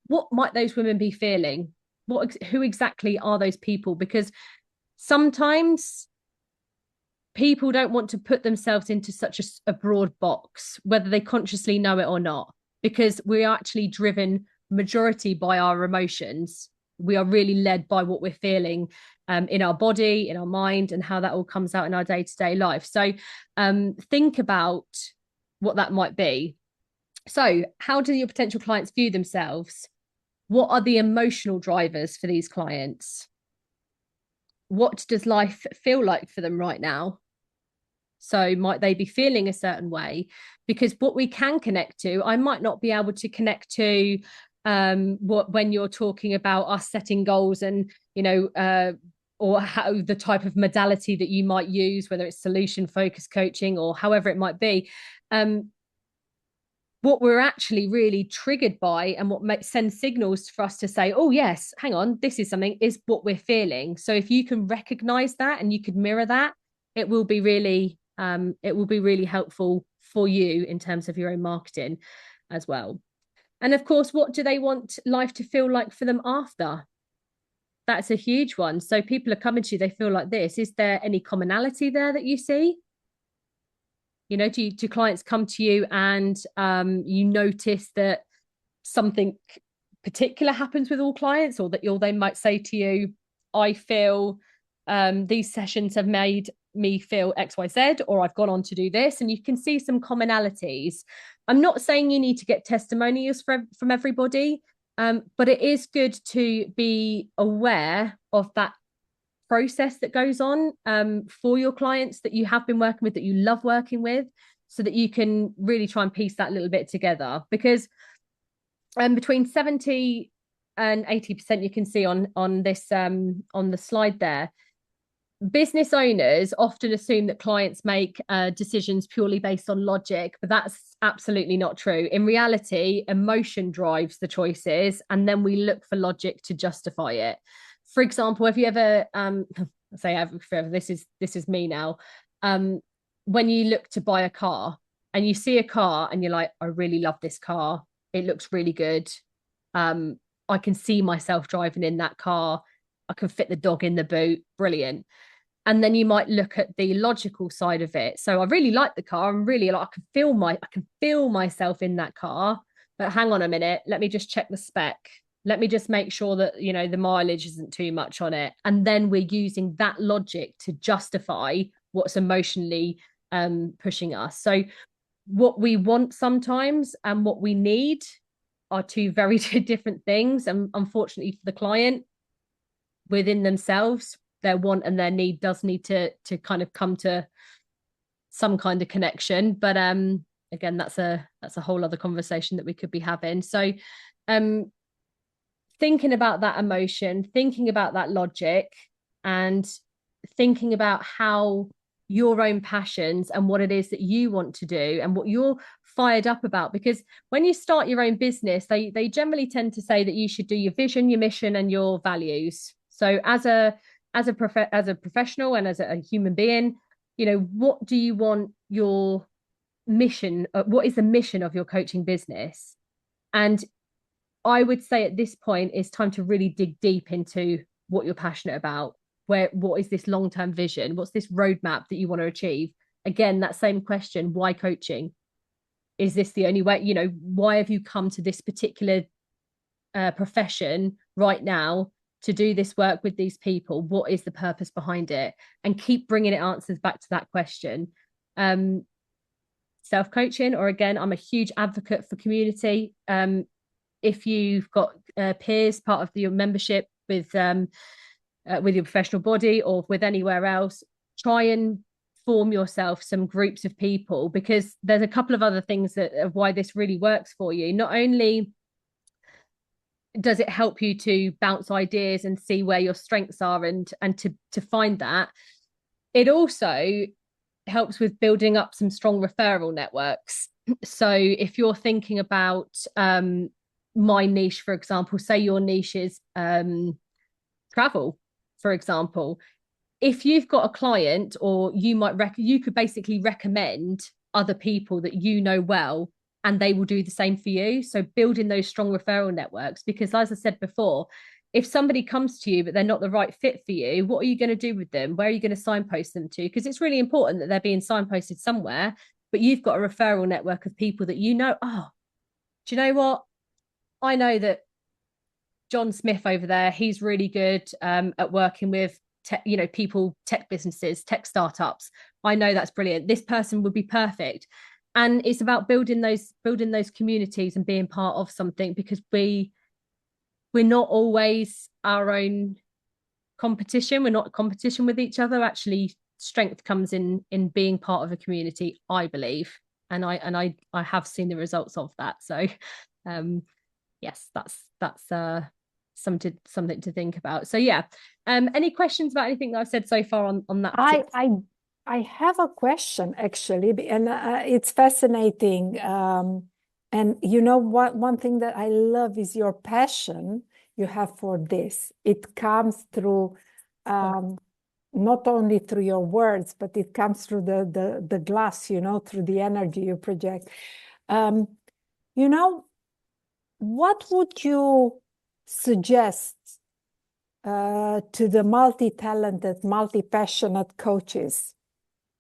what might those women be feeling? Who exactly are those people? Because sometimes people don't want to put themselves into such a broad box, whether they consciously know it or not, because we're actually driven majority by our emotions. We are really led by what we're feeling in our body, in our mind, and how that all comes out in our day-to-day life. So think about what that might be. So how do your potential clients view themselves? What are the emotional drivers for these clients? What does life feel like for them right now? So might they be feeling a certain way? Because what we can connect to, I might not be able to connect to when you're talking about us setting goals and, or how the type of modality that you might use, whether it's solution focused coaching or however it might be. What we're actually really triggered by and what sends signals for us to say, oh yes, hang on, this is something, is what we're feeling. So if you can recognize that and you could mirror that, it will be really helpful for you in terms of your own marketing as well. And of course, what do they want life to feel like for them after? That's a huge one. So people are coming to you, they feel like this. Is there any commonality there that you see? Do clients come to you and you notice that something particular happens with all clients, or that they might say to you, I feel these sessions have made me feel XYZ, or I've gone on to do this, and you can see some commonalities. I'm not saying you need to get testimonials from everybody, but it is good to be aware of that process that goes on for your clients that you have been working with, that you love working with, so that you can really try and piece that little bit together. Because between 70 and 80%, you can see on this on the slide there, business owners often assume that clients make decisions purely based on logic, but that's absolutely not true. In reality, emotion drives the choices, and then we look for logic to justify it. For example, have you ever this is me now, when you look to buy a car and you see a car and you're like, I really love this car, it looks really good, I can see myself driving in that car, I can fit the dog in the boot, brilliant. And then you might look at the logical side of it. So I really like the car, I'm really like, I can feel myself in that car, but hang on a minute, let me just check the spec. Let me just make sure that, the mileage isn't too much on it. And then we're using that logic to justify what's emotionally pushing us. So what we want sometimes and what we need are two very different things. And unfortunately for the client, within themselves, their want and their need does need to kind of come to some kind of connection. But again, that's a whole other conversation that we could be having. So thinking about that emotion, thinking about that logic, and thinking about how your own passions and what it is that you want to do and what you're fired up about. Because when you start your own business, they generally tend to say that you should do your vision, your mission, and your values. So as a professional and as a human being, what do you want your mission? What is the mission of your coaching business? And I would say at this point, it's time to really dig deep into what you're passionate about. What is this long-term vision? What's this roadmap that you want to achieve? Again, that same question, why coaching? Is this the only way? Why have you come to this particular profession right now to do this work with these people? What is the purpose behind it? And keep bringing it answers back to that question. Self-coaching, or again, I'm a huge advocate for community. If you've got peers, part of your membership with your professional body or with anywhere else, try and form yourself some groups of people, because there's a couple of other things of why this really works for you. Not only does it help you to bounce ideas and see where your strengths are and to find that, it also helps with building up some strong referral networks. So if you're thinking about my niche, for example, say your niche is travel, for example, if you've got a client, or you could basically recommend other people that you know well, and they will do the same for you. So building those strong referral networks, because as I said before, if somebody comes to you but they're not the right fit for you, what are you going to do with them? Where are you going to signpost them to? Because it's really important that they're being signposted somewhere, but you've got a referral network of people that you know. Oh, do you know what? I know that John Smith over there, he's really good at working with people, tech businesses, tech startups. I know that's brilliant. This person would be perfect. And it's about building those communities and being part of something, because we're not always our own competition. We're not competition with each other. Actually, strength comes in being part of a community, I believe. And I have seen the results of that. So yes, that's something to think about. So yeah, any questions about anything that I've said so far on that? I have a question actually, and it's fascinating. And you know what? One thing that I love is your passion you have for this. It comes through not only through your words, but it comes through the glass, through the energy you project. What would you suggest to the multi-talented, multi-passionate coaches?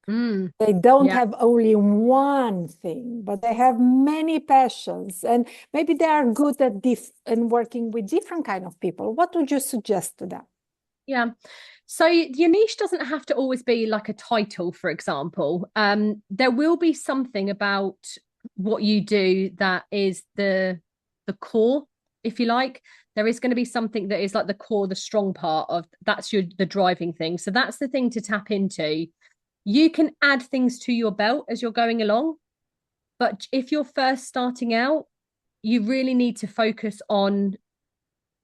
They don't have only one thing, but they have many passions, and maybe they are good at working with different kind of people. What would you suggest to them? Yeah. So your niche doesn't have to always be like a title, for example. There will be something about what you do that is the core, if you like. There is going to be something that is like the core, the strong part of that's the driving thing. So that's the thing to tap into. You can add things to your belt as you're going along, but if you're first starting out, you really need to focus on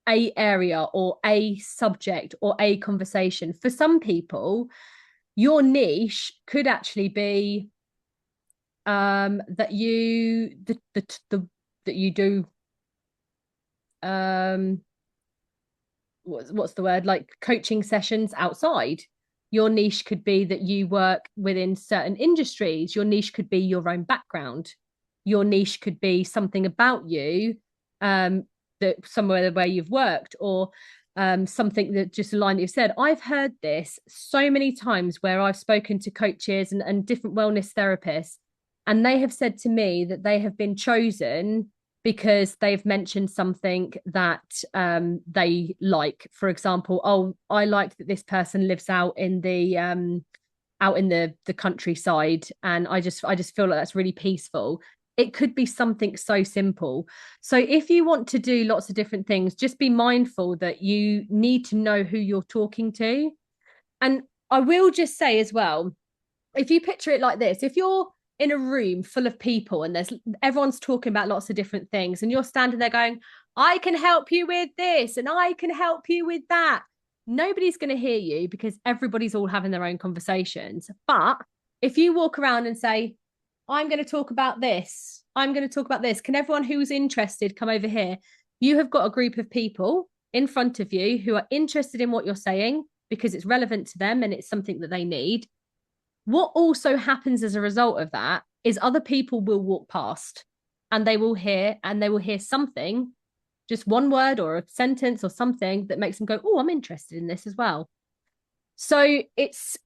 a area or a subject or a conversation. For some people, your niche could actually be that you do what's the word, like coaching sessions outside. Your niche could be that you work within certain industries. Your niche could be your own background. Your niche could be something about you, that somewhere where you've worked, or something that just a line that you've said. I've heard this so many times where I've spoken to coaches and different wellness therapists, and they have said to me that they have been chosen because they've mentioned something that they like. For example, oh, I like that this person lives out in the countryside, and I just feel like that's really peaceful. It could be something so simple. So if you want to do lots of different things, just be mindful that you need to know who you're talking to. And I will just say as well, if you picture it like this, if you're in a room full of people and everyone's talking about lots of different things, and you're standing there going, I can help you with this and I can help you with that, nobody's going to hear you, because everybody's all having their own conversations. But if you walk around and say, I'm going to talk about this, I'm going to talk about this, can everyone who's interested come over here? You have got a group of people in front of you who are interested in what you're saying because it's relevant to them and it's something that they need. What also happens as a result of that is other people will walk past and they will hear something, just one word or a sentence or something that makes them go, oh, I'm interested in this as well. So it's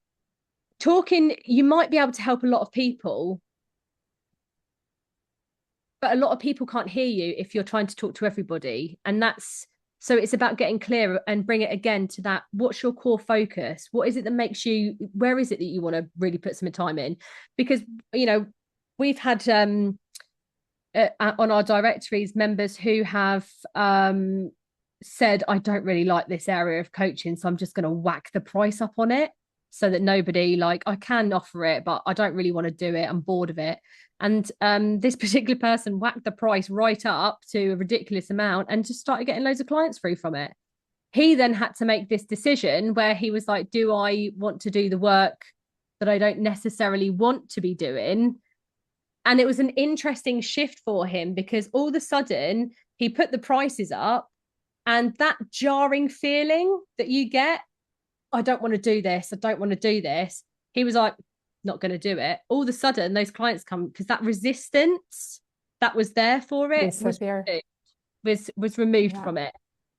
talking, you might be able to help a lot of people, but a lot of people can't hear you if you're trying to talk to everybody. And so it's about getting clear and bring it again to that. What's your core focus? What is it that makes you, where is it that you want to really put some time in? Because, we've had on our directories members who have said, I don't really like this area of coaching, so I'm just going to whack the price up on it so that nobody, I can offer it, but I don't really want to do it. I'm bored of it. And this particular person whacked the price right up to a ridiculous amount and just started getting loads of clients through from it. He then had to make this decision where he was like, do I want to do the work that I don't necessarily want to be doing? And it was an interesting shift for him, because all of a sudden he put the prices up, and that jarring feeling that you get, I don't want to do this. I don't want to do this. He was like, not going to do it. All of a sudden, those clients come because that resistance that was there for it was removed from it.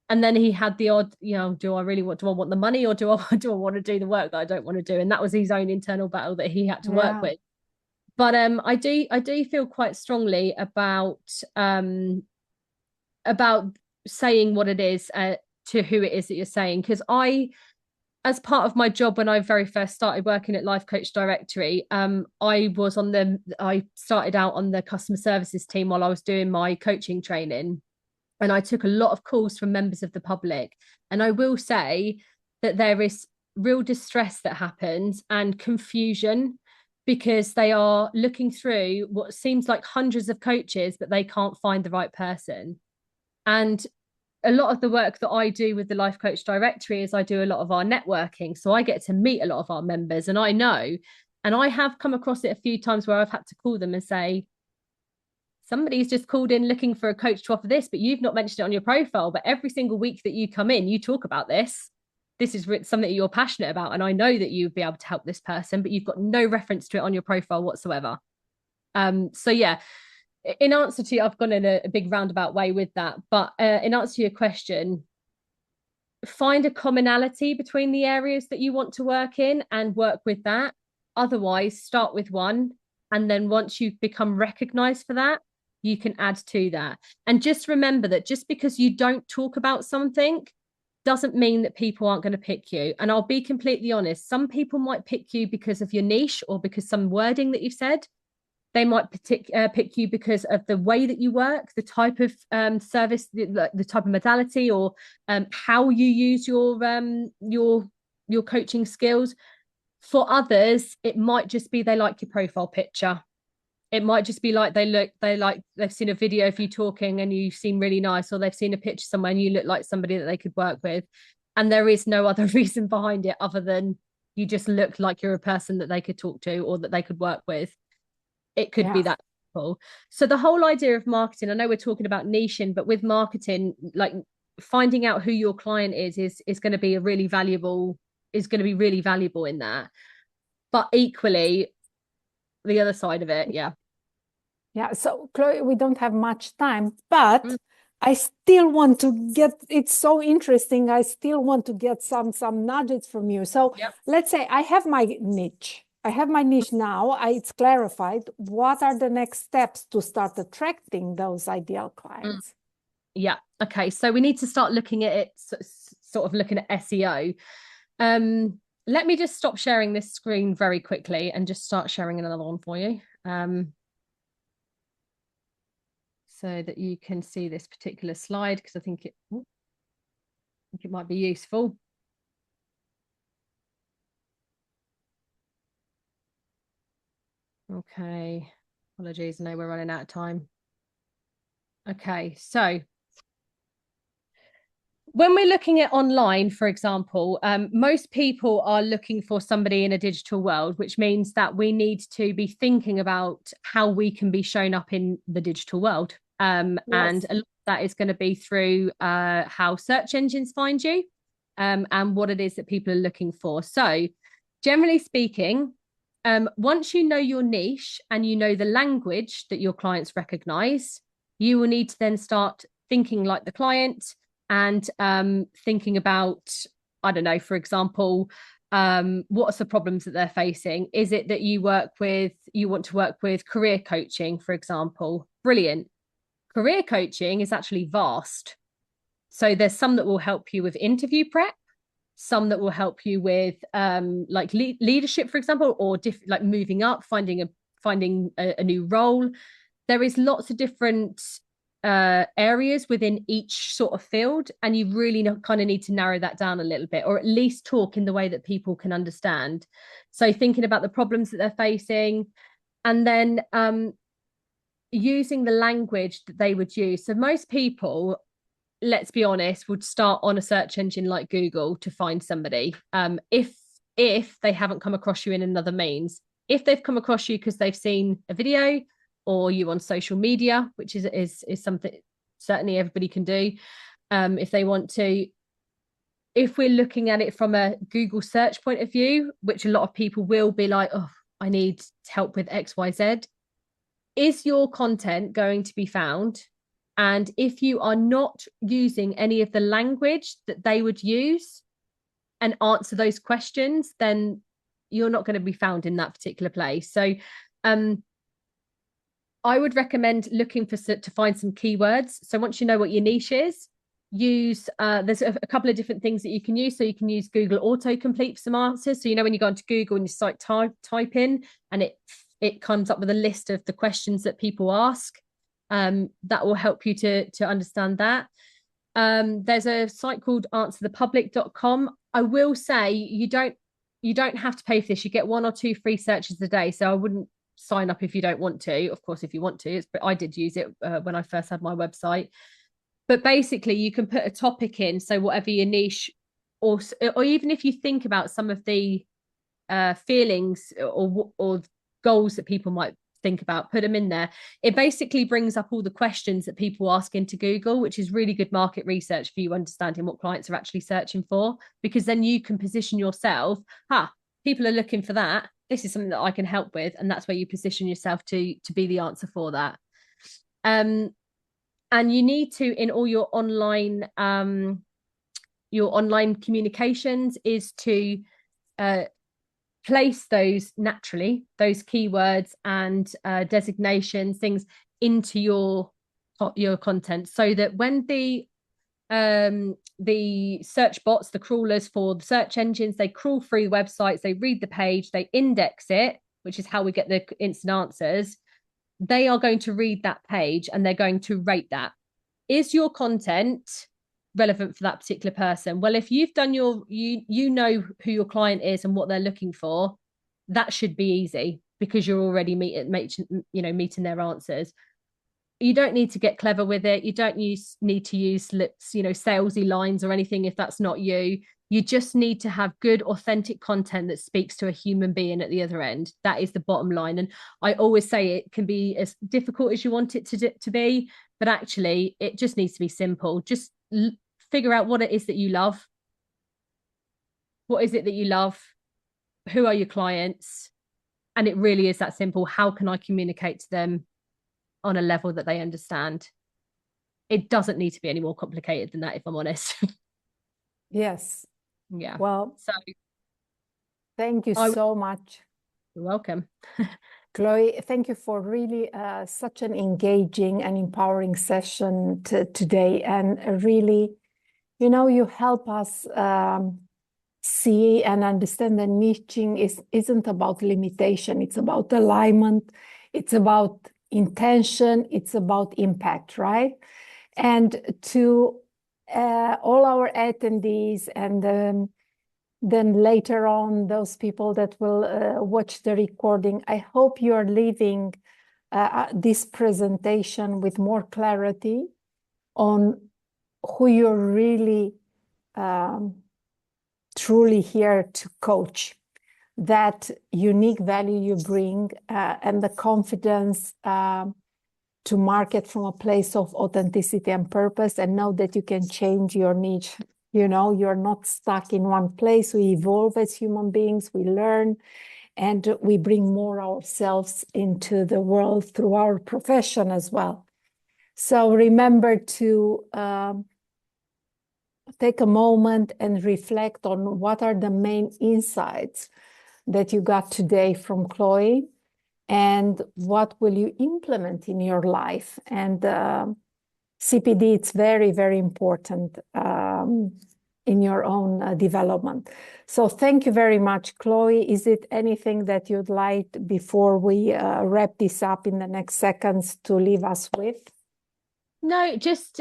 And then he had the odd, do I want the money, or do I want to do the work that I don't want to do? And that was his own internal battle that he had to work with. But I do feel quite strongly about saying what it is to who it is that you're saying, because as part of my job when I very first started working at Life Coach Directory, I started out on the customer services team while I was doing my coaching training. And I took a lot of calls from members of the public. And I will say that there is real distress that happens and confusion, because they are looking through what seems like hundreds of coaches, but they can't find the right person. And a lot of the work that I do with the Life Coach Directory is I do a lot of our networking. So I get to meet a lot of our members, and I know, and I have come across it a few times where I've had to call them and say, somebody's just called in looking for a coach to offer this, but you've not mentioned it on your profile. But every single week that you come in, you talk about this. This is something that you're passionate about. And I know that you'd be able to help this person, but you've got no reference to it on your profile whatsoever. So yeah, in answer to you, I've gone in a big roundabout way with that. But in answer to your question, find a commonality between the areas that you want to work in and work with that. Otherwise, start with one. And then once you've become recognized for that, you can add to that. And just remember that just because you don't talk about something doesn't mean that people aren't going to pick you. And I'll be completely honest, some people might pick you because of your niche or because some wording that you've said. They might pick you because of the way that you work, the type of service, the type of modality, or how you use your coaching skills. For others, it might just be they like your profile picture. It might just be like they've seen a video of you talking and you seem really nice, or they've seen a picture somewhere and you look like somebody that they could work with. And there is no other reason behind it other than you just look like you're a person that they could talk to or that they could work with. It could be that simple. So the whole idea of marketing, I know we're talking about niching, but with marketing, like finding out who your client is going to be really valuable in that. But equally, the other side of it, yeah. So Chloe, we don't have much time, but I still want to get, it's so interesting, I still want to get some nuggets from you. So let's say I have my niche now, it's clarified. What are the next steps to start attracting those ideal clients? Yeah, okay, so we need to start looking at it, sort of looking at SEO. Let me just stop sharing this screen very quickly and just start sharing another one for you, so that you can see this particular slide, because I think it might be useful. Okay, apologies, I know we're running out of time. Okay, so when we're looking at online, for example, most people are looking for somebody in a digital world, which means that we need to be thinking about how we can be shown up in the digital world. And a lot of that is going to be through how search engines find you, and what it is that people are looking for. So generally speaking, once you know your niche and you know the language that your clients recognize, you will need to then start thinking like the client, and thinking about, I don't know, for example, what's the problems that they're facing? Is it that you want to work with career coaching, for example? Brilliant. Career coaching is actually vast. So there's some that will help you with interview prep, some that will help you with like leadership, for example, or like moving up, finding a new role. There is lots of different areas within each sort of field, and you really kind of need to narrow that down a little bit, or at least talk in the way that people can understand. So thinking about the problems that they're facing, and then using the language that they would use. So most people, let's be honest, would start on a search engine like Google to find somebody, if they haven't come across you in another means. If they've come across you because they've seen a video or you on social media, which is something certainly everybody can do, if they want to. if we're looking at it from a Google search point of view, which a lot of people will be like, oh, I need help with XYZ, is your content going to be found? And if you are not using any of the language that they would use and answer those questions, then you're not going to be found in that particular place. So I would recommend looking to find some keywords. So once you know what your niche is, use there's a couple of different things that you can use. So you can use Google autocomplete for some answers. So when you go onto Google and you start type in, and it comes up with a list of the questions that people ask. That will help you to understand that. There's a site called answerthepublic.com. I will say you don't have to pay for this. You get 1 or 2 free searches a day. So I wouldn't sign up if you don't want to. Of course, if you want to, but I did use it when I first had my website. But basically, you can put a topic in, so whatever your niche, or even if you think about some of the feelings or goals that people might think about, put them in there. It basically brings up all the questions that people ask into Google, which is really good market research for you understanding what clients are actually searching for, because then you can position yourself. People are looking for that. This is something that I can help with, and that's where you position yourself to be the answer for that. And you need to, in all your online communications, is to place those naturally, those keywords and designations, things into your content, so that when the search bots, the crawlers for the search engines, they crawl through websites, they read the page, they index it, which is how we get the instant answers. They are going to read that page and they're going to rate that. Is your content relevant for that particular person? Well, if you've done you know who your client is and what they're looking for, that should be easy, because you're already meeting their answers. You don't need to get clever with it. You don't need to use salesy lines or anything if that's not you. You just need to have good, authentic content that speaks to a human being at the other end. That is the bottom line. And I always say it can be as difficult as you want it to be, but actually it just needs to be simple. Just figure out what it is that you love. What is it that you love? Who are your clients? And it really is that simple. How can I communicate to them on a level that they understand? It doesn't need to be any more complicated than that, if I'm honest. Yes. Yeah. Well, so thank you so much. You're welcome. Chloe, thank you for really such an engaging and empowering session today. And really, you help us see and understand that niching isn't about limitation. It's about alignment. It's about intention. It's about impact, right? And to all our attendees, and then later on, those people that will watch the recording, I hope you are leaving this presentation with more clarity on who you're really truly here to coach, that unique value you bring, and the confidence to market from a place of authenticity and purpose, and know that you can change your niche. You're not stuck in one place. We evolve as human beings, we learn, and we bring more ourselves into the world through our profession as well. So remember to take a moment and reflect on what are the main insights that you got today from Chloe, and what will you implement in your life. And CPD, it's very, very important in your own development. So thank you very much, Chloe. Is it anything that you'd like, before we wrap this up in the next seconds, to leave us with? No, just,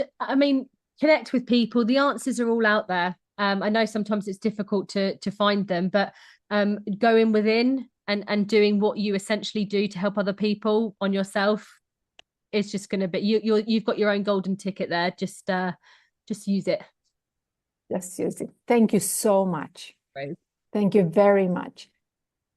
connect with people. The answers are all out there. I know sometimes it's difficult to find them, but going within and doing what you essentially do to help other people on yourself is just going to be, you've got your own golden ticket there. Just use it. Just use it. Thank you so much. Right. Thank you very much.